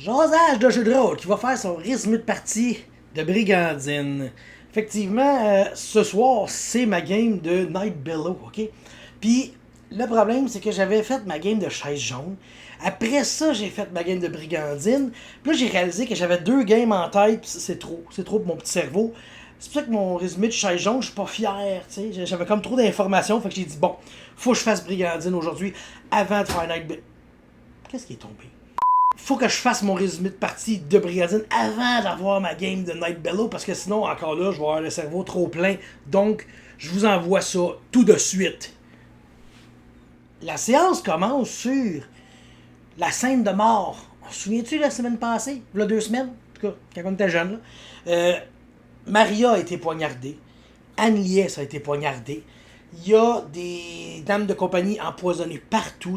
Jasage de jeu de rôle qui va faire son résumé de partie de Brigandine. Effectivement, ce soir, c'est ma game de Night Bellow, ok? Puis, le problème, c'est que j'avais fait ma game de chaise jaune. Après ça, j'ai fait ma game de Brigandine. Puis là, j'ai réalisé que j'avais 2 games en tête, puis c'est trop. C'est trop pour mon petit cerveau. C'est pour ça que mon résumé de chaise jaune, je suis pas fier, tu sais. J'avais comme trop d'informations, fait que j'ai dit, bon, faut que je fasse Brigandine aujourd'hui avant de faire Night Bellow. Qu'est-ce qui est tombé? Faut que je fasse mon résumé de partie de Brigandine avant d'avoir ma game de Night Bellow, parce que sinon, encore là, je vais avoir le cerveau trop plein. Donc, je vous envoie ça tout de suite. La séance commence sur la scène de mort. On se souvient-tu la semaine passée? Il y a 2 semaines? En tout cas, quand on était jeune. Maria a été poignardée. Anne-Liesse a été poignardée. Il y a des dames de compagnie empoisonnées partout.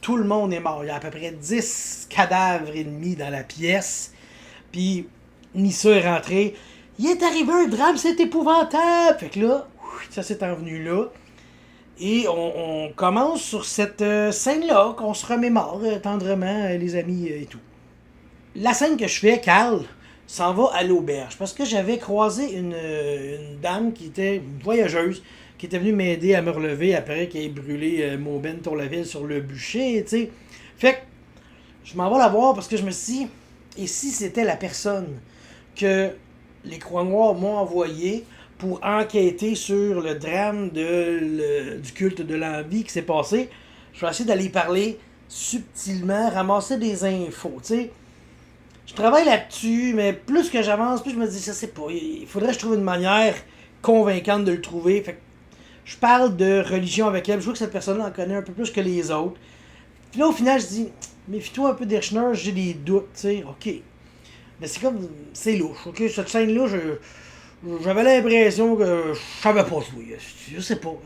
Tout le monde est mort. Il y a à peu près 10 cadavres et demi dans la pièce. Puis, Nissa est rentrée. Il est arrivé un drame, c'est épouvantable. Fait que là, ça s'est envenu là. Et on commence sur cette scène-là, qu'on se remémore tendrement, les amis et tout. La scène que je fais, Carl s'en va à l'auberge. Parce que j'avais croisé une dame qui était une voyageuse, qui était venue m'aider à me relever après qu'elle ait brûlé mon Ben Tourlaville sur le bûcher, tu sais. Fait que je m'en vais la voir parce que je me suis dit, et si c'était la personne que les Croix-Noirs m'ont envoyé pour enquêter sur le drame du culte de l'envie qui s'est passé, je vais essayer d'aller parler subtilement, ramasser des infos, tu sais. Je travaille là-dessus, mais plus que j'avance, plus je me dis, ça c'est pas, il faudrait que je trouve une manière convaincante de le trouver. Fait que je parle de religion avec elle, je vois que cette personne en connaît un peu plus que les autres. Puis là, au final, je dis, méfie-toi un peu d'Echner, j'ai des doutes, tu sais, ok. Mais c'est comme, c'est louche, ok. Cette scène-là, j'avais l'impression que je savais pas jouer. Je sais pas,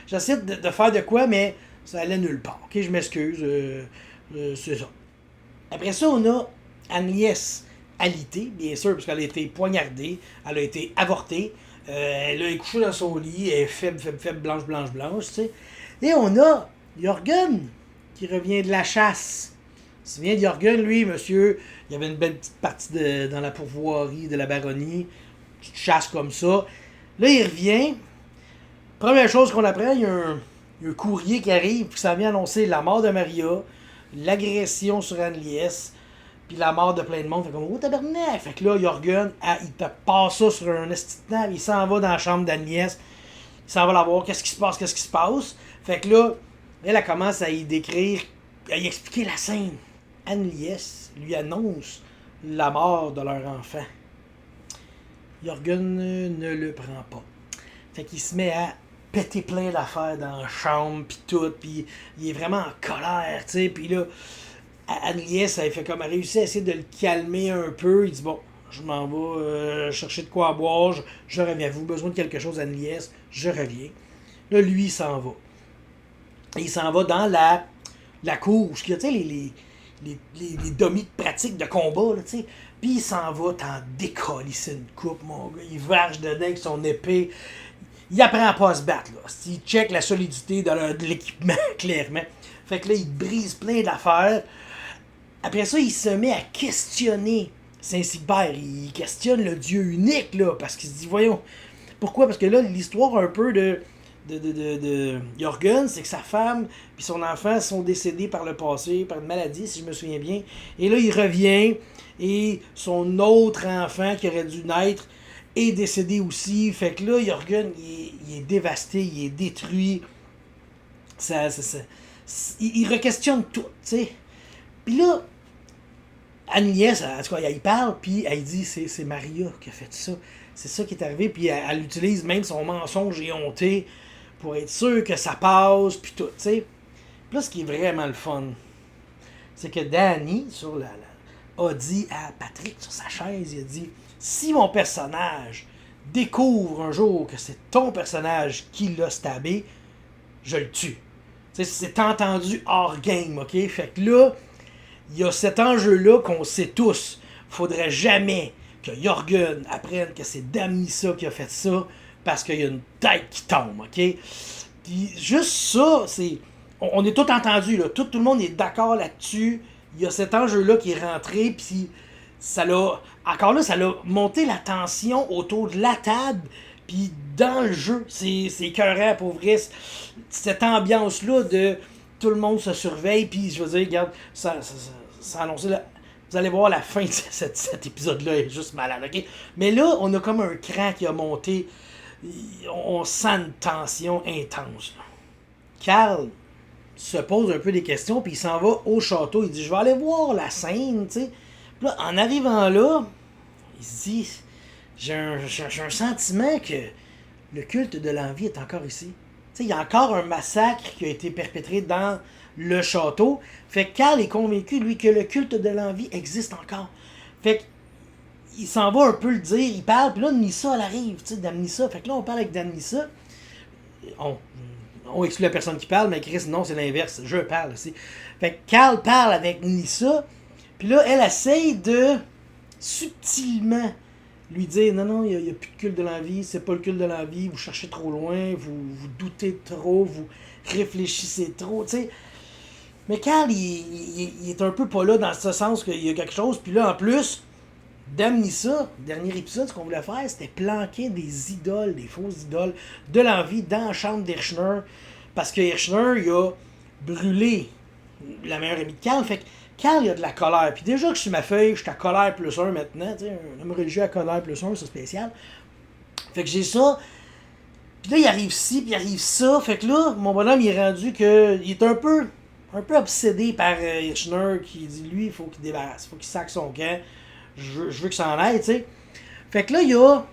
j'essaie de faire de quoi, mais ça allait nulle part, ok. Je m'excuse, c'est ça. Après ça, on a Agnès alitée, bien sûr, parce qu'elle a été poignardée, elle a été avortée, elle est couchée dans son lit, elle est faible, blanche, tu sais. Et on a Jorgen, qui revient de la chasse. Tu te souviens de Jorgen, lui, monsieur, il y avait une belle petite partie dans la pourvoirie de la baronnie, petite chasse comme ça. Là, il revient. Première chose qu'on apprend, il y a un courrier qui arrive, puis ça vient annoncer la mort de Maria, l'agression sur Anne-Liesse, puis la mort de plein de monde. Fait comme, oh tabarnak! Fait que là, Jorgen, il te passe ça sur un estitant, il s'en va dans la chambre d'Agnès, il s'en va la voir, qu'est-ce qui se passe? Fait que là, elle commence à y décrire, à y expliquer la scène. Anne-Liesse lui annonce la mort de leur enfant. Jorgen ne le prend pas. Fait qu'il se met à péter plein d'affaires dans la chambre, pis tout, pis il est vraiment en colère, tu sais, pis là, Anne-Liesse, elle fait comme, elle réussit à essayer de le calmer un peu, il dit, bon, je m'en vais chercher de quoi boire, je reviens, avez-vous besoin de quelque chose, Anne-Liesse, je reviens. Là, lui, il s'en va. Et il s'en va dans la cour, où il y a, tu sais, les dummies de pratique de combat, tu sais, puis il s'en va, t'en décoller une coupe, mon gars, il varge dedans avec son épée. Il apprend pas à se battre, là. Il check la solidité de l'équipement, clairement. Fait que là, il brise plein d'affaires. Après ça, il se met à questionner Saint-Sybert. Il questionne le Dieu unique, là, parce qu'il se dit, voyons, pourquoi? Parce que là, l'histoire un peu de Jorgen, c'est que sa femme et son enfant sont décédés par le passé, par une maladie, si je me souviens bien. Et là, il revient, et son autre enfant qui aurait dû naître est décédé aussi. Fait que là, Jorgen, il est dévasté, il est détruit. Il re-questionne tout, tu sais. Puis là, Agnès, en tout cas, elle parle, puis elle dit c'est Maria qui a fait ça. C'est ça qui est arrivé, puis elle utilise même son mensonge éhonté pour être sûre que ça passe, puis tout, tu sais. Puis là, ce qui est vraiment le fun, c'est que Danny, a dit à Patrick, sur sa chaise, il a dit, si mon personnage découvre un jour que c'est ton personnage qui l'a stabé, je le tue. Tu sais, c'est entendu hors game, ok? Fait que là, il y a cet enjeu-là qu'on sait tous. Faudrait jamais que Jorgen apprenne que c'est Damnissa qui a fait ça, parce qu'il y a une tête qui tombe, ok? Puis juste ça, c'est... On est tous entendus, là. Tout le monde est d'accord là-dessus. il y a cet enjeu-là qui est rentré, puis ça l'a. Encore là, ça l'a monté la tension autour de la table, puis dans le jeu. C'est écœurant, pour vrai. Cette ambiance-là de tout le monde se surveille, puis je veux dire, regarde, ça a annoncé là. Vous allez voir la fin de cet épisode-là est juste malade, ok? Mais là, on a comme un cran qui a monté. On sent une tension intense. Là. Carl se pose un peu des questions, puis il s'en va au château. Il dit, je vais aller voir la scène, tu sais. Puis là, en arrivant là, il se dit, j'ai un sentiment que le culte de l'envie est encore ici. Tu sais, il y a encore un massacre qui a été perpétré dans le château. Fait que Carl est convaincu, lui, que le culte de l'envie existe encore. Fait que il s'en va un peu le dire, il parle, puis là, Nissa, elle arrive, tu sais, d'Amnissa. Fait que là, on parle avec Damnissa. On exclut la personne qui parle, mais Chris, non, c'est l'inverse. Je parle aussi. Fait que Carl parle avec Nissa, puis là, elle essaye de subtilement lui dire non, il n'y a plus de culte de l'envie, c'est pas le culte de l'envie, vous cherchez trop loin, vous doutez trop, vous réfléchissez trop, tu sais. Mais Carl, il est un peu pas là dans ce sens qu'il y a quelque chose, puis là, en plus, Damnissa, dernier épisode, ce qu'on voulait faire, c'était planquer des idoles, des fausses idoles de l'envie dans la chambre d'Hirschner. Parce que Hirschner, il a brûlé la meilleure amie de Carl. Fait que Carl, il a de la colère. Puis déjà que je suis ma feuille, je suis à colère plus 1 maintenant. Tu sais, un homme religieux à colère plus 1, c'est spécial. Fait que j'ai ça. Puis là, il arrive ci, puis il arrive ça. Fait que là, mon bonhomme, il est rendu que. Il est un peu obsédé par Hirschner qui dit lui, il faut qu'il débarrasse. Il faut qu'il saque son camp. Je veux que ça en aille, tu sais. Fait que là, il y a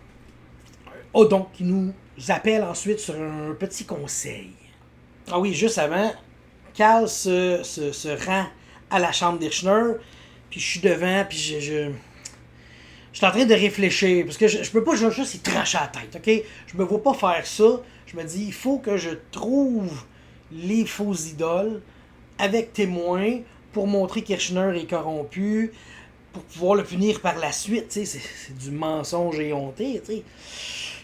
Odon qui nous appelle ensuite sur un petit conseil. Ah oui, juste avant, Carl se rend à la chambre d'Hirschner, puis je suis devant, puis je suis en train de réfléchir, parce que je peux pas juste y trancher la tête, ok? Je me vois pas faire ça. Je me dis, il faut que je trouve les faux idoles avec témoins pour montrer qu'Hirschner est corrompu, pour pouvoir le punir par la suite, tu sais, c'est du mensonge éhonté, tu sais.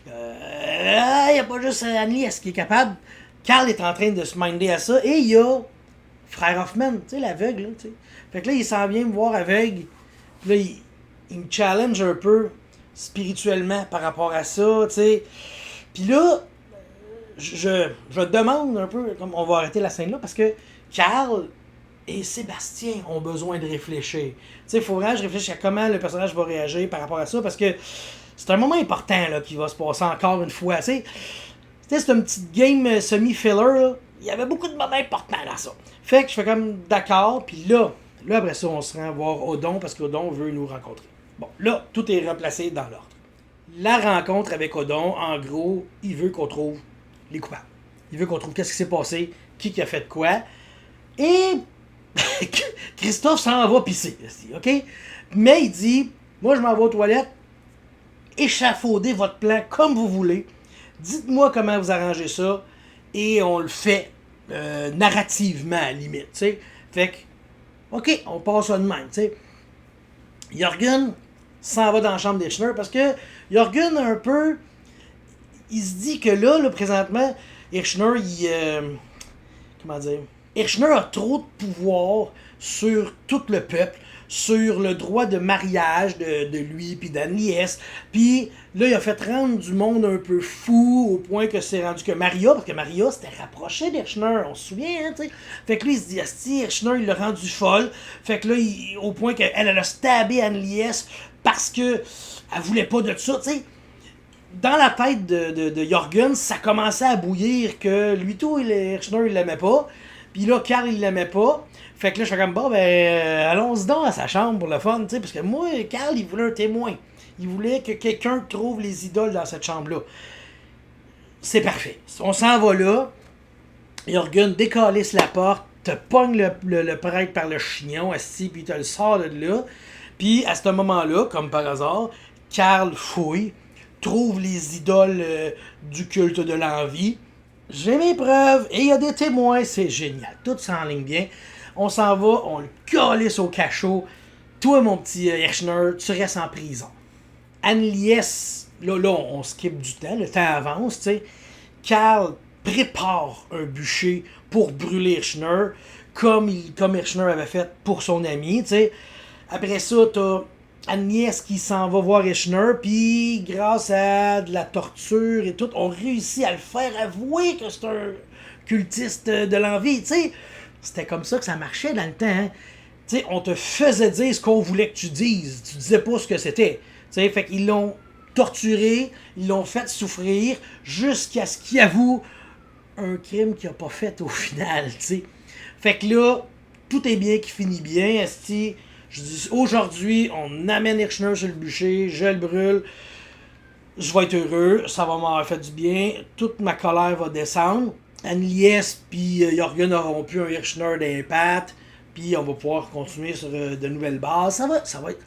Il n'y a pas juste Annelies qui est capable. Carl est en train de se minder à ça, et il y a Frère Hoffman, tu sais, l'aveugle, là, tu sais. Fait que là, il s'en vient me voir aveugle, puis là, il me challenge un peu spirituellement par rapport à ça, tu sais. Puis là, je demande un peu, comme on va arrêter la scène là, parce que Carl et Sébastien ont besoin de réfléchir. Tu sais, il faut vraiment que je réfléchisse à comment le personnage va réagir par rapport à ça, parce que c'est un moment important là, qui va se passer encore une fois. Tu sais, c'est une petite game semi-filler. Là. Il y avait beaucoup de moments importants dans ça. Fait que je fais comme d'accord, puis là, après ça, on se rend voir Odon, parce qu'Odon veut nous rencontrer. Bon, là, tout est replacé dans l'ordre. La rencontre avec Odon, en gros, il veut qu'on trouve les coupables. Il veut qu'on trouve qu'est-ce qui s'est passé, qui a fait quoi. Et Christophe s'en va pisser, ok? Mais il dit, moi je m'en vais aux toilettes, échafaudez votre plan comme vous voulez, dites-moi comment vous arrangez ça, et on le fait narrativement à la limite, tu sais. Fait que, ok, on passe ça de même, tu sais. Jürgen s'en va dans la chambre d'Hirschner parce que Jürgen un peu, il se dit que là présentement, Hirschner, comment dire, Hirschner a trop de pouvoir sur tout le peuple, sur le droit de mariage de lui puis d'Agnès. Puis là, il a fait rendre du monde un peu fou au point que c'est rendu que Maria, parce que Maria s'était rapprochée d'Hirschner, on se souvient, hein, tu sais. Fait que lui, il se dit, asti, Hirschner, il l'a rendu folle. Fait que là, au point qu'elle a stabé Agnès parce que elle voulait pas de ça, tu sais. Dans la tête de Jürgen, ça commençait à bouillir que lui tout, Hirschner, il l'aimait pas. Puis là, Carl, il l'aimait pas. Fait que là, je fais comme, bon, allons-y donc à sa chambre pour le fun, tu sais, parce que moi, Carl, il voulait un témoin. Il voulait que quelqu'un trouve les idoles dans cette chambre-là. C'est parfait. On s'en va là. Jürgen décalisse la porte, te pogne le prêtre par le chignon, assis, puis te le sort de là. Puis, à ce moment-là, comme par hasard, Carl fouille, trouve les idoles du culte de l'envie. J'ai mes preuves et il y a des témoins, c'est génial. Tout s'enligne bien. On s'en va, on le calisse au cachot. Toi, mon petit Hirschner, tu restes en prison. Annelies, là, on skip du temps, le temps avance, tu sais. Carl prépare un bûcher pour brûler Hirschner, comme Hirschner avait fait pour son ami, tu sais. Après ça, t'as Agnès qui s'en va voir Hirschner, puis grâce à de la torture et tout, on réussit à le faire avouer que c'est un cultiste de l'envie, tu sais. C'était comme ça que ça marchait dans le temps, hein. Tu sais, on te faisait dire ce qu'on voulait que tu dises. Tu disais pas ce que c'était. Tu sais, fait qu'ils l'ont torturé, ils l'ont fait souffrir jusqu'à ce qu'il avoue un crime qu'il a pas fait au final, tu sais. Fait que là, tout est bien qui finit bien, esti. Je dis, aujourd'hui, on amène Hirschner sur le bûcher, je le brûle, je vais être heureux, ça va m'avoir fait du bien, toute ma colère va descendre. Anne-Liesse puis Jürgen auront plus un Hirschner d'impact, puis on va pouvoir continuer sur de nouvelles bases. Ça va être...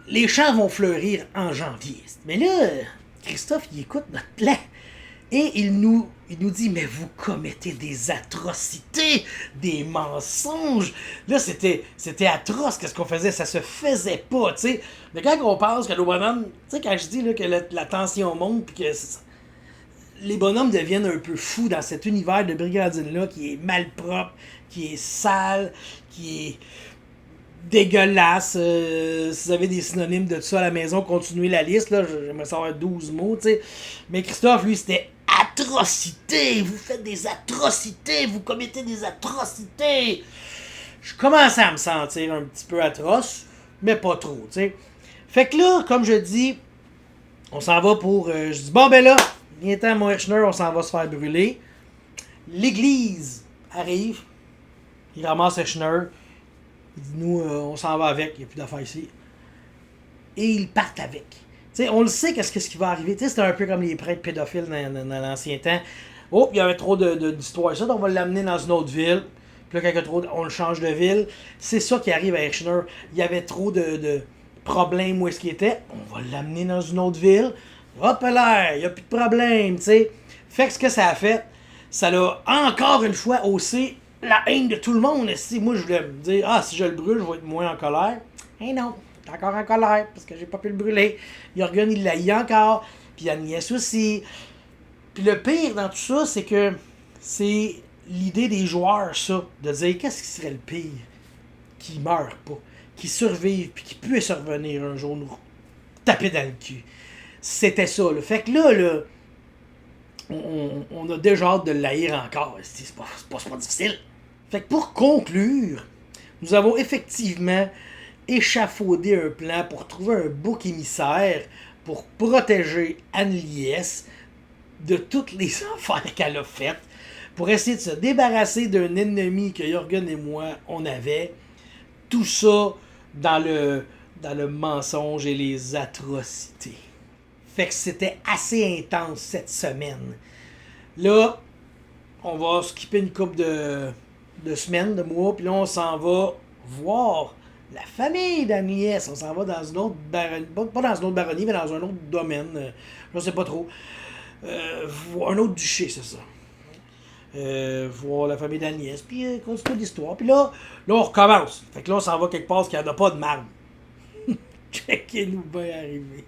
Les champs vont fleurir en janvier. Mais là, Christophe, il écoute notre plan. Et il nous dit, mais vous commettez des atrocités, des mensonges. Là, c'était atroce, qu'est-ce qu'on faisait, ça se faisait pas, tu sais. Mais quand on pense que nos bonhommes, tu sais, quand je dis là, que la tension monte, puis que les bonhommes deviennent un peu fous dans cet univers de brigandine-là, qui est malpropre, qui est sale, qui est dégueulasse. Si vous avez des synonymes de ça à la maison, continuez la liste, là, j'aimerais savoir 12 mots, tu sais. Mais Christophe, lui, c'était atrocités, vous faites des atrocités, vous commettez des atrocités. Je commençais à me sentir un petit peu atroce, mais pas trop, tu sais. Fait que là, comme je dis, on s'en va pour... je dis, bon ben là, viens temps, mon Hirschner, on s'en va se faire brûler. L'église arrive, il ramasse Hirschner, il dit, nous, on s'en va avec, il n'y a plus d'affaires ici. Et ils partent avec. T'sais, on le sait qu'est-ce qui va arriver. T'sais, c'était un peu comme les prêtres pédophiles dans l'ancien temps. Oh, il y avait trop d'histoires. Ça, on va l'amener dans une autre ville. Puis là, quand il y a trop, on le change de ville. C'est ça qui arrive à Hirschner. Il y avait trop de problèmes où est-ce qu'il était. On va l'amener dans une autre ville. Hop là, il n'y a plus de problème. T'sais. Fait que ce que ça a fait, ça l'a encore une fois haussé la haine de tout le monde. Si moi, je voulais me dire, ah, si je le brûle, je vais être moins en colère. Eh non. Encore en colère parce que j'ai pas pu le brûler. Jürgen, il l'a eu encore. Puis Agnès aussi. Puis le pire dans tout ça, c'est que c'est l'idée des joueurs, ça. De dire qu'est-ce qui serait le pire? Qu'ils meurent pas. Qu'ils survivent. Puis qu'ils puissent revenir un jour nous taper dans le cul. C'était ça. Là. Fait que là on a déjà hâte de l'haïr encore. C'est pas difficile. Fait que pour conclure, nous avons effectivement échafauder un plan pour trouver un bouc émissaire pour protéger Anne-Liesse de toutes les affaires qu'elle a faites, pour essayer de se débarrasser d'un ennemi que Jürgen et moi, on avait. Tout ça dans le mensonge et les atrocités. Fait que c'était assez intense cette semaine. Là, on va skipper une couple de semaines, de mois, puis là, on s'en va voir la famille d'Agnès. On s'en va dans une autre baronnie, pas dans une autre baronnie, mais dans un autre domaine, je sais pas trop. Un autre duché, c'est ça. Voir la famille d'Agnès, puis continuer l'histoire. Puis là, on recommence. Fait que là, on s'en va quelque part parce qu'il n'y en a pas de marbre. Checkez-nous bien arriver.